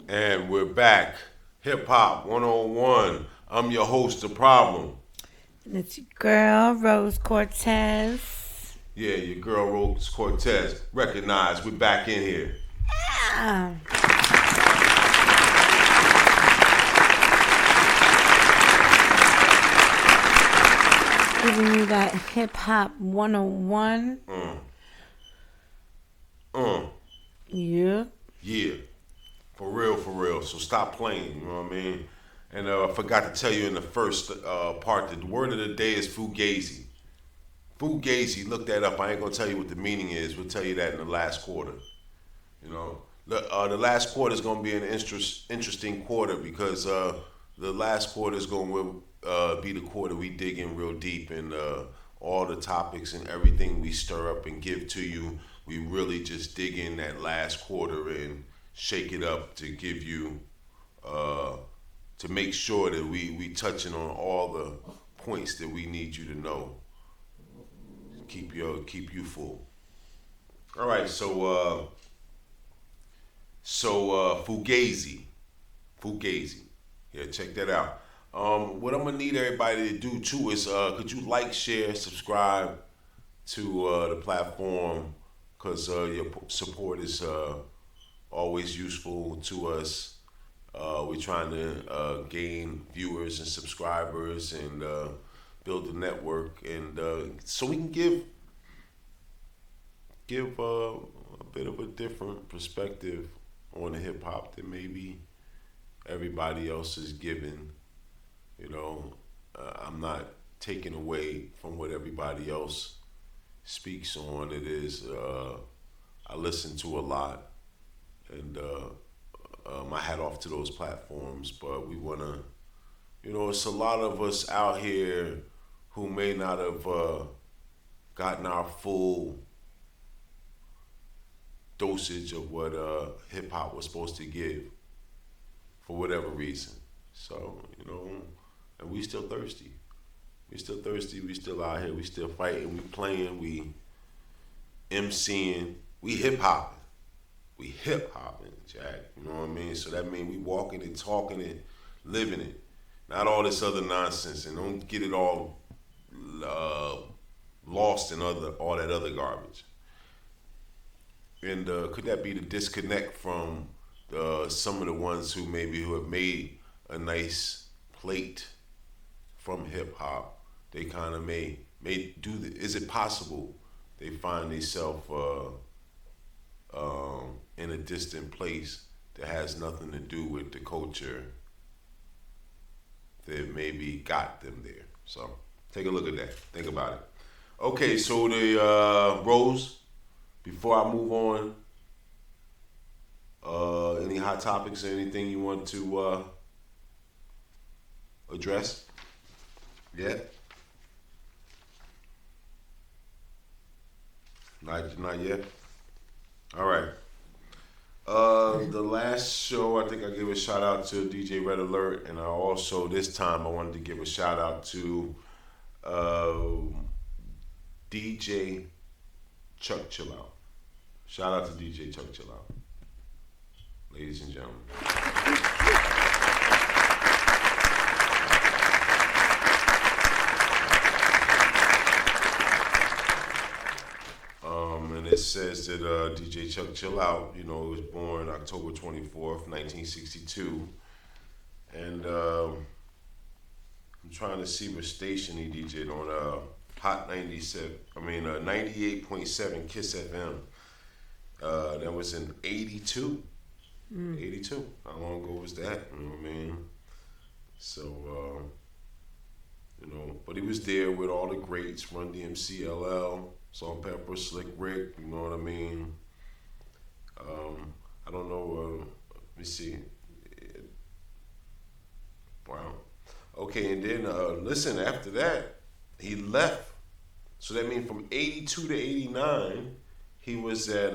And we're back. Hip Hop 101. I'm your host, The Problem. And it's your girl, Rose Cortez. Yeah, your girl Rose Cortez. Recognize we're back in here. Yeah. Giving you that hip hop 101. Uh, Yeah. yeah. For real, for real. So stop playing, you know what I mean? And I forgot to tell you in the first part that the word of the day is Fugazi. Fugazi, look that up. I ain't gonna tell you what the meaning is. We'll tell you that in the last quarter. You know, the last quarter is going to be an interesting quarter because the last quarter is going to be the quarter we dig in real deep and all the topics and everything we stir up and give to you. We really just dig in that last quarter and shake it up to give you uh, to make sure that we touching on all the points that we need you to know. Keep you full. All right, Fugazi. Fugazi. Yeah, check that out. What I'm gonna need everybody to do too is could you like, share, subscribe to the platform because your support is always useful to us. We're trying to gain viewers and subscribers and build a network, and so we can give a bit of a different perspective on the hip hop that maybe everybody else is giving. You know, I'm not taking away from what everybody else speaks on. It is I listen to a lot, and my hat off to those platforms. But we wanna, it's a lot of us out here who may not have gotten our full dosage of what hip hop was supposed to give for whatever reason. So, and we still thirsty. We still thirsty. We still out here. We still fighting. We playing. We MCing. We hip hopping. We hip hopping, Jack. You know what I mean? So that means we walking it, talking it, living it. Not all this other nonsense. And don't get it all uh, lost in all that other garbage. And could that be the disconnect from some of the ones who have made a nice plate from hip hop? They kind of may do. Is it possible they find themselves in a distant place that has nothing to do with the culture that maybe got them there? So take a look at that. Think about it. Okay, so the Rose. Before I move on, any hot topics or anything you want to address? Yeah? Not yet? All right. The last show, I think I gave a shout out to DJ Red Alert, and I also, this time, I wanted to give a shout out to uh, DJ Chuck Chill Out. Shout out to DJ Chuck Chill Out, ladies and gentlemen. And it says that DJ Chuck Chill Out, was born October 24th, 1962. And I'm trying to see what station he DJ'd on Hot 97, 98.7 Kiss FM. That was in 82. 82. How long ago was that? You know what I mean? So, but he was there with all the greats, Run DMC, LL, Salt Pepper, Slick Rick, you know what I mean? I don't know, let me see. Wow. Okay, and then, listen, after that, he left. So that means from 82 to 89, he was at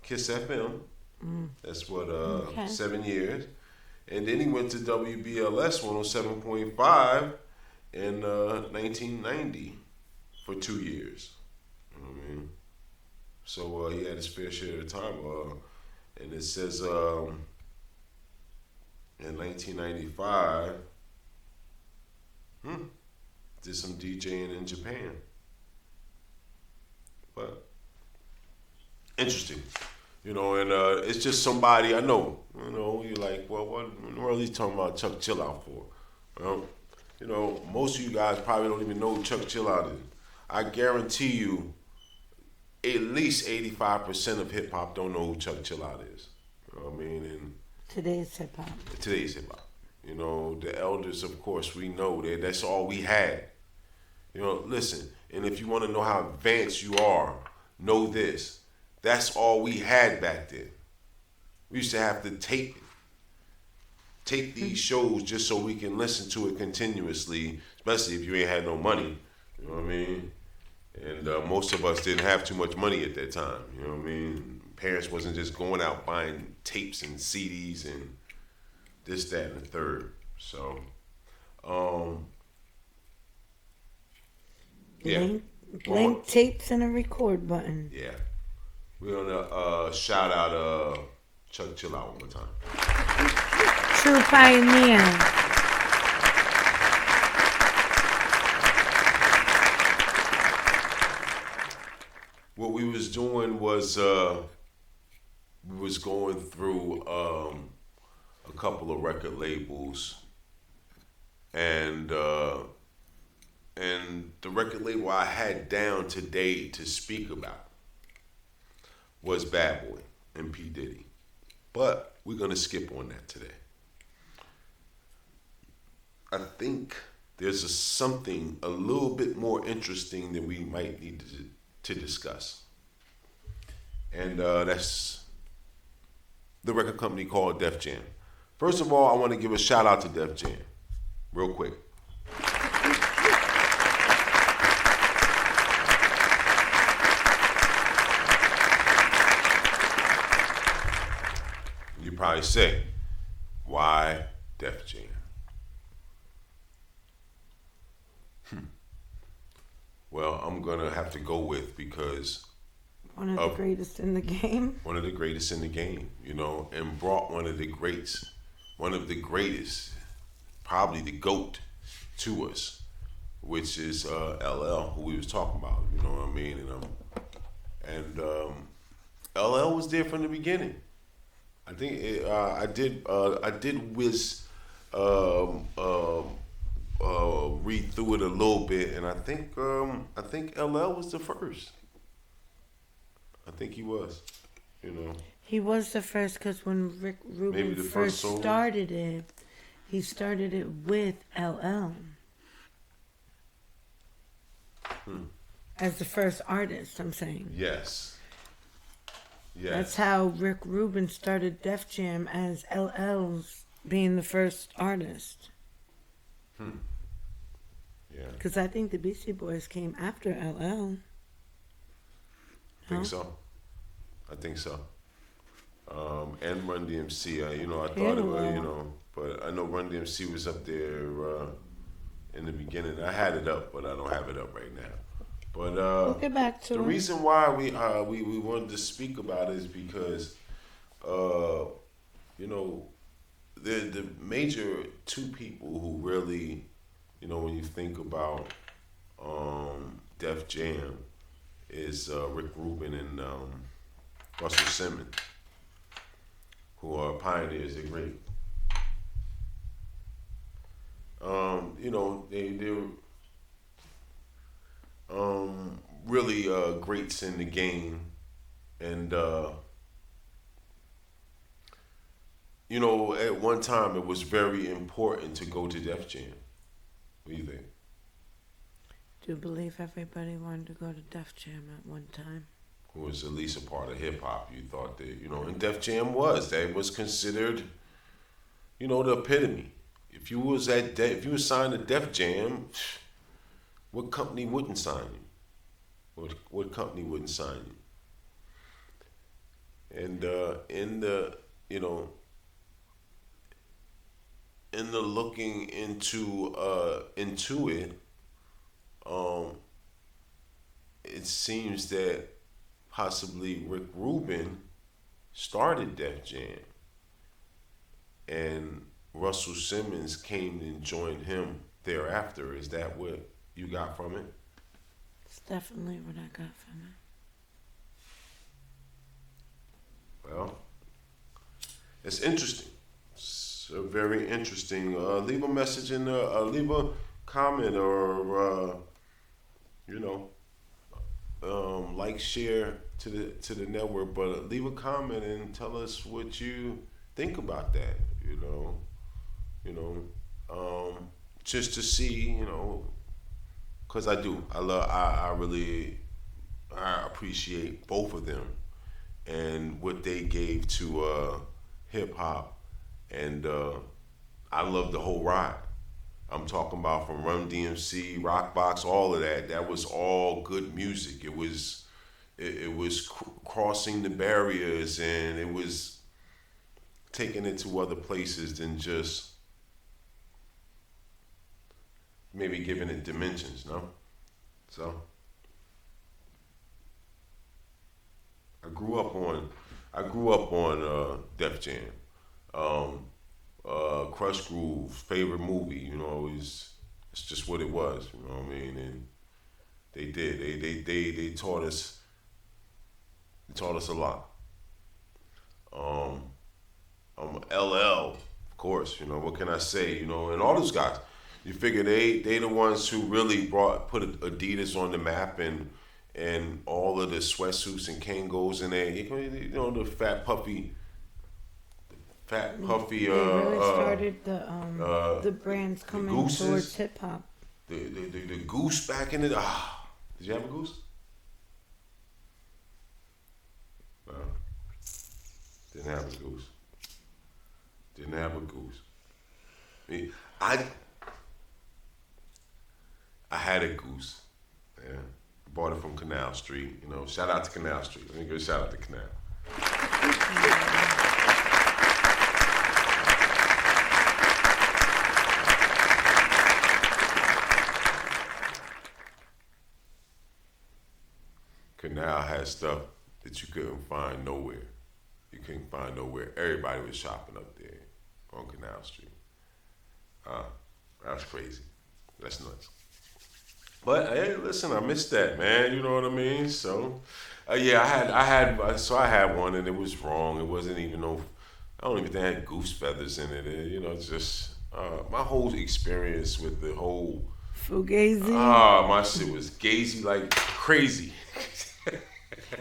Kiss FM. That's what, Okay. 7 years. And then he went to WBLS 107.5 in 1990 for 2 years. You know what I mean? So he had his fair share of time. And it says in 1995, did some DJing in Japan. But interesting, and it's just somebody I know. You're like, well, what in the world are you talking about Chuck Chill Out for? Well, most of you guys probably don't even know who Chuck Chill Out is. I guarantee you, at least 85% of hip hop don't know who Chuck Chill Out is. You know what I mean? And Today's hip hop. today's hip hop. The elders, of course, we know that that's all we had. Listen, and if you want to know how advanced you are, know this. That's all we had back then. We used to have to tape these shows just so we can listen to it continuously, especially if you ain't had no money. You know what I mean? And most of us didn't have too much money at that time. You know what I mean? Parents wasn't just going out buying tapes and CDs and this, that, and the third. So, yeah. Blank tapes and a record button. Yeah. We're gonna shout out Chuck Chill Out one more time. True pioneer. What we was doing was we was going through a couple of record labels, and the record label I had down today to speak about was Bad Boy and P. Diddy. But we're going to skip on that today. I think there's something a little bit more interesting that we might need to discuss. And that's the record company called Def Jam. First of all, I want to give a shout out to Def Jam, real quick. You probably say, why Def Jam? Well, I'm going to have to go with because One of the greatest in the game. One of the greatest in the game, and brought one of the greats, one of the greatest, probably the GOAT to us, which is LL, who we was talking about, you know what I mean? And LL was there from the beginning. I think I did whiz read through it a little bit, and I think LL was the first. I think he was, He was the first because when Rick Rubin first started it, he started it with LL as the first artist. I'm saying. Yes. Yes. That's how Rick Rubin started Def Jam, as LL's being the first artist. Yeah. Because I think the Beastie Boys came after LL. I think so. And Run DMC. I thought it was, but I know Run DMC was up there in the beginning. I had it up, but I don't have it up right now. But we'll get back to the reason why we wanted to speak about it is because the major two people who really, when you think about Def Jam, is Rick Rubin and Russell Simmons, who are pioneers. They're great. They're really greats in the game, and at one time it was very important to go to Def Jam. What do you think? Do you believe everybody wanted to go to Def Jam at one time? Who was at least a part of hip hop? You thought that and Def Jam was considered, the epitome. If you was signed to Def Jam, what company wouldn't sign you? What company wouldn't sign you? And in the looking into it, it seems that possibly Rick Rubin started Def Jam, and Russell Simmons came and joined him thereafter. Is that what you got from it? It's definitely what I got from it. Well, it's interesting. It's very interesting. Leave a message in leave a comment or like, share to the network, but leave a comment and tell us what you think about that. Just to see, because I appreciate both of them and what they gave to hip hop, and I love the whole ride. I'm talking about from Run DMC, Rockbox, all of that. That was all good music. It was crossing the barriers, and it was taking it to other places than just maybe giving it dimensions, no? So I grew up on Def Jam. Crush Groove, favorite movie, it's just what it was, you know what I mean? And they taught us a lot. LL, of course, what can I say, and all those guys. You figure they the ones who really put Adidas on the map, and all of the sweatsuits and Kangos in there, the fat puffy. They really started the brands coming gooses, towards hip hop. The goose back in it. Did you have a goose? No. Didn't have a goose. I had a goose. Yeah. Bought it from Canal Street. Shout out to Canal Street. Let me give a shout out to Canal. Canal has stuff that you couldn't find nowhere. Everybody was shopping up there on Canal Street. That's crazy. That's nuts. But hey, listen, I missed that, man. You know what I mean? So, yeah, I had one, and it was wrong. It wasn't even I don't even think it had goose feathers in it. Just my whole experience with the whole Fugazi. My shit was gazy like crazy.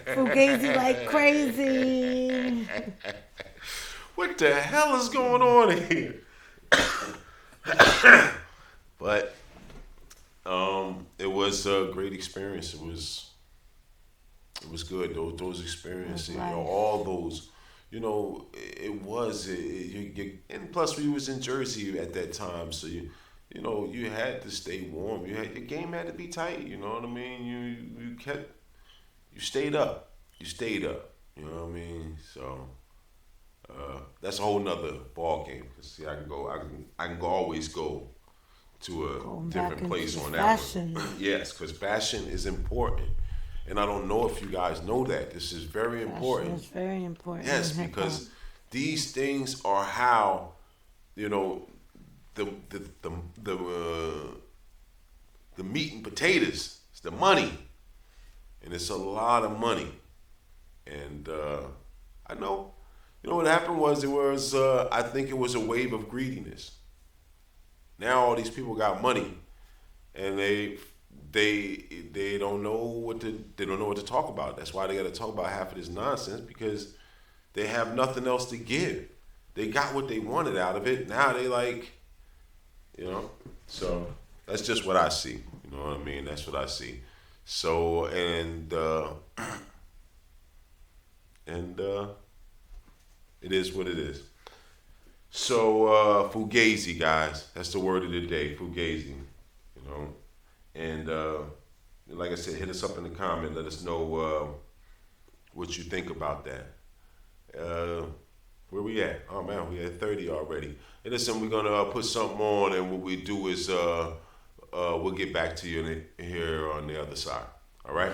Fugazi like crazy. What the hell is going on here? But it was a great experience. It was good. Those experiences, all those, it was. And plus, we was in Jersey at that time, so you had to stay warm. Your game had to be tight. You know what I mean? You stayed up. You know what I mean? So that's a whole nother ball game. See, I can always go to a different place on that one. Yes, because fashion is important, and I don't know if you guys know that. This is very important. It's very important. Yes, because these things are how the meat and potatoes. It's the money, and it's a lot of money. And I know, what happened was I think it was a wave of greediness. Now all these people got money, and they don't know what to talk about. That's why they got to talk about half of this nonsense, because they have nothing else to give. They got what they wanted out of it. Now they like, So that's just what I see. You know what I mean? That's what I see. So and it is what it is. So Fugazi, guys, that's the word of the day, Fugazi. And like I said, hit us up in the comment. Let us know what you think about that. Where we at? Oh man, we at 30 already. And listen, we're gonna put something on, and what we do is we'll get back to you here on the other side. All right.